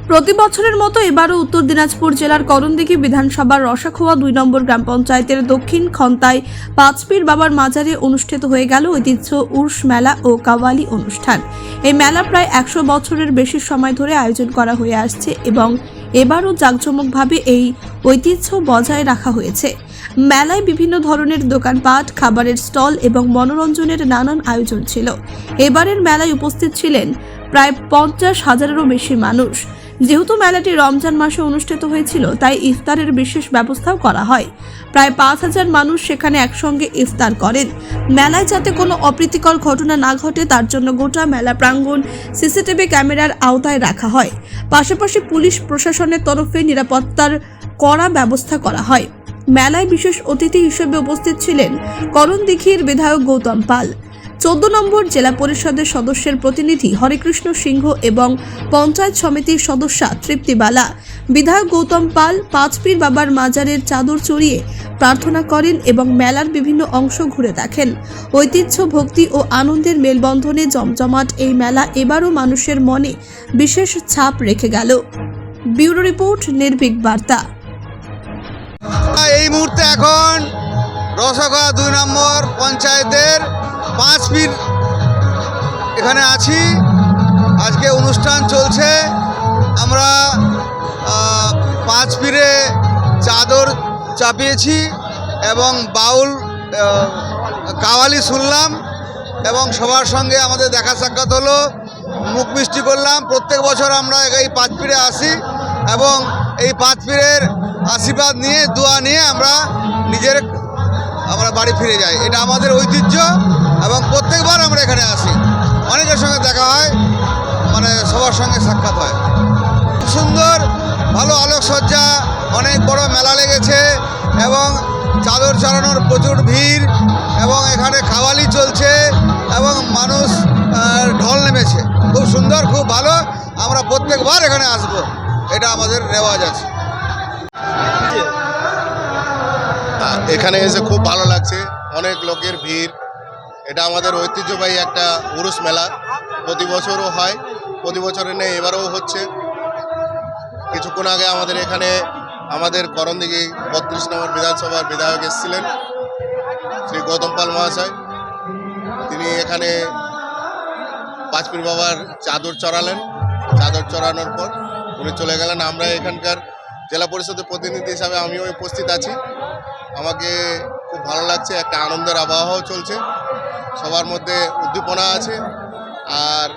প্রতি বছরের মতো এবারও উত্তর দিনাজপুর জেলার করণদিঘি বিধানসভার রসাখোয়া 2 নম্বর গ্রাম পঞ্চায়েতের দক্ষিণ খন্তায় পাঁচপীর বাবার মাজারে অনুষ্ঠিত হয়ে গেল ঐতিহ্য উর্স মেলা ও কাওয়ালি অনুষ্ঠান। এই মেলা প্রায় 100 বছরের বেশি সময় ধরে আয়োজন করা হয়ে আসছে এবং এবারও জাঁকজমকভাবে এই ঐতিহ্য বজায় রাখা হয়েছে। মেলায় বিভিন্ন ধরনের দোকানপাট, খাবারের স্টল এবং মনোরঞ্জনের নানান আয়োজন ছিল। এবারের মেলায় উপস্থিত ছিলেন প্রায় 50,000-এরও বেশি মানুষ। যেহেতু মেলাটি রমজান মাসে অনুষ্ঠিত হয়েছিল, তাই ইফতারের বিশেষ ব্যবস্থাও করা হয়। প্রায় 5,000 মানুষ সেখানে একসঙ্গে ইফতার করেন। মেলায় যাতে কোনো অপ্রীতিকর ঘটনা না ঘটে তার জন্য গোটা মেলা প্রাঙ্গণ সিসিটিভি ক্যামেরার আওতায় রাখা হয়। পাশাপাশি পুলিশ প্রশাসনের তরফে নিরাপত্তার কড়া ব্যবস্থা করা হয়। মেলায় বিশেষ অতিথি হিসেবে উপস্থিত ছিলেন করণদিঘির বিধায়ক গৌতম পাল, 14 নম্বর জেলা পরিষদের সদস্যের প্রতিনিধি হরেকৃষ্ণ সিংহ এবং পঞ্চায়েত সমিতির সদস্যা তৃপ্তি বালা। বিধায়ক গৌতম পাল পাঁচপীর বাবার মাজারের চাদর চড়িয়ে প্রার্থনা করেন এবং মেলার বিভিন্ন অংশ ঘুরে দেখেন। ঐতিহ্য, ভক্তি ও আনন্দের মেলবন্ধনে জমজমাট এই মেলা এবারও মানুষের মনে বিশেষ ছাপ রেখে গেল। ব্যুরো রিপোর্ট, নির্ভীক বার্তা। এই মুহূর্তে এখন রসাখোয়া 2 নম্বর পঞ্চায়েতের পাঁচপীর এখানে আছি। আজকে অনুষ্ঠান চলছে। আমরা পাঁচপীরে চাদর চাপিয়েছি এবং বাউল কাওয়ালি শুনলাম এবং সবার সঙ্গে আমাদের দেখা সাক্ষাৎ হলো, মুখ মিষ্টি করলাম। প্রত্যেক বছর আমরা এই পাঁচপীরে আসি এবং এই পাঁচপীরের আশীর্বাদ নিয়ে, দোয়া নিয়ে আমরা বাড়ি ফিরে যাই। এটা আমাদের ঐতিহ্য এবং প্রত্যেকবার আমরা এখানে আসি। অনেকের সঙ্গে দেখা হয়, সবার সঙ্গে সাক্ষাৎ হয়। খুব সুন্দর, ভালো আলোকসজ্জা, অনেক বড় মেলা লেগেছে এবং চাদর চড়ানোর প্রচুর ভিড় এবং এখানে কাওয়ালি চলছে এবং মানুষ ঢল নেমেছে। খুব সুন্দর, খুব ভালো। আমরা প্রত্যেকবার এখানে আসব, এটা আমাদের রেওয়াজ আছে। এখানে এসে খুব ভালো লাগছে, অনেক লোকের ভিড়। এটা আমাদের ঐতিহ্যবাহী একটা উরুস মেলা, প্রতি বছরও হয়, প্রতি বছরে নেই, এবারেও হচ্ছে। কিছুক্ষণ আগে আমাদের করণদিঘি 32 নম্বর বিধানসভার বিধায়ক এসেছিলেন, শ্রী গৌতম পাল মহাশয়। তিনি এখানে পাঁচপীর বাবার চাদর চড়ালেন। চাদর চড়ানোর পর উনি চলে গেলেন। আমরা এখানকার জেলা পরিষদের প্রতিনিধি হিসাবে আমিও উপস্থিত আছি। আমাকে খুব ভালো লাগছে, একটা আনন্দের আবহাওয়াও চলছে, সবার মধ্যে উদ্দীপনা আছে আর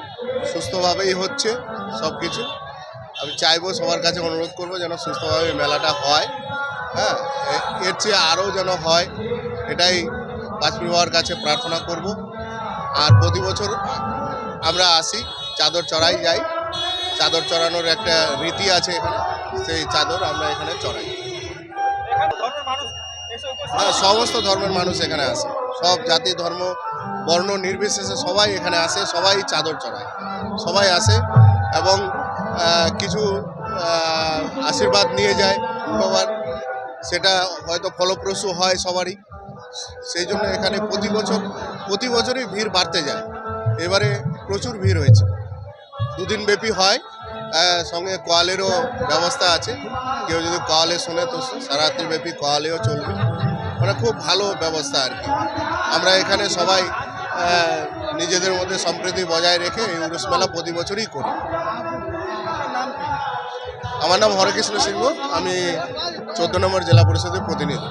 সুস্থভাবেই হচ্ছে সব কিছু। আমি চাইবো, সবার কাছে অনুরোধ করবো যেন সুস্থভাবে মেলাটা হয়। হ্যাঁ, এর চেয়ে আরও যেন হয়, এটাই পাঁচপীর বাবার কাছে প্রার্থনা করব। আর প্রতি বছর আমরা আসি, চাদর চড়াই যাই। চাদর চড়ানোর একটা রীতি আছে এখানে, সেই চাদর আমরা এখানে চড়াই। হ্যাঁ, সমস্ত ধর্মের মানুষ এখানে আসে, সব জাতি ধর্ম বর্ণ নির্বিশেষে সবাই এখানে আসে, সবাই চাদর চড়ায়, সবাই আসে এবং কিছু আশীর্বাদ নিয়ে যায় বাবার। সেটা হয়তো ফলপ্রসূ হয় সবারই। সেই জন্য এখানে প্রতি বছরই ভিড় বাড়তে যায়। এবারে প্রচুর ভিড় হয়েছে। 2 দিন ব্যাপী হয়, সঙ্গে কোয়ালেরও ব্যবস্থা আছে। কেউ যদি কোয়ালে শোনে তো সারারাত্রি ব্যাপী কোয়ালেও চলবে। খুব ভালো ব্যবস্থা আর কি। আমরা এখানে সবাই নিজেদের মধ্যে সম্প্রীতি বজায় রেখে এই উরুস মেলা প্রতি বছরই করি। আমার নাম হরেকৃষ্ণ সিংহ, আমি 14 নম্বর জেলা পরিষদের প্রতিনিধি।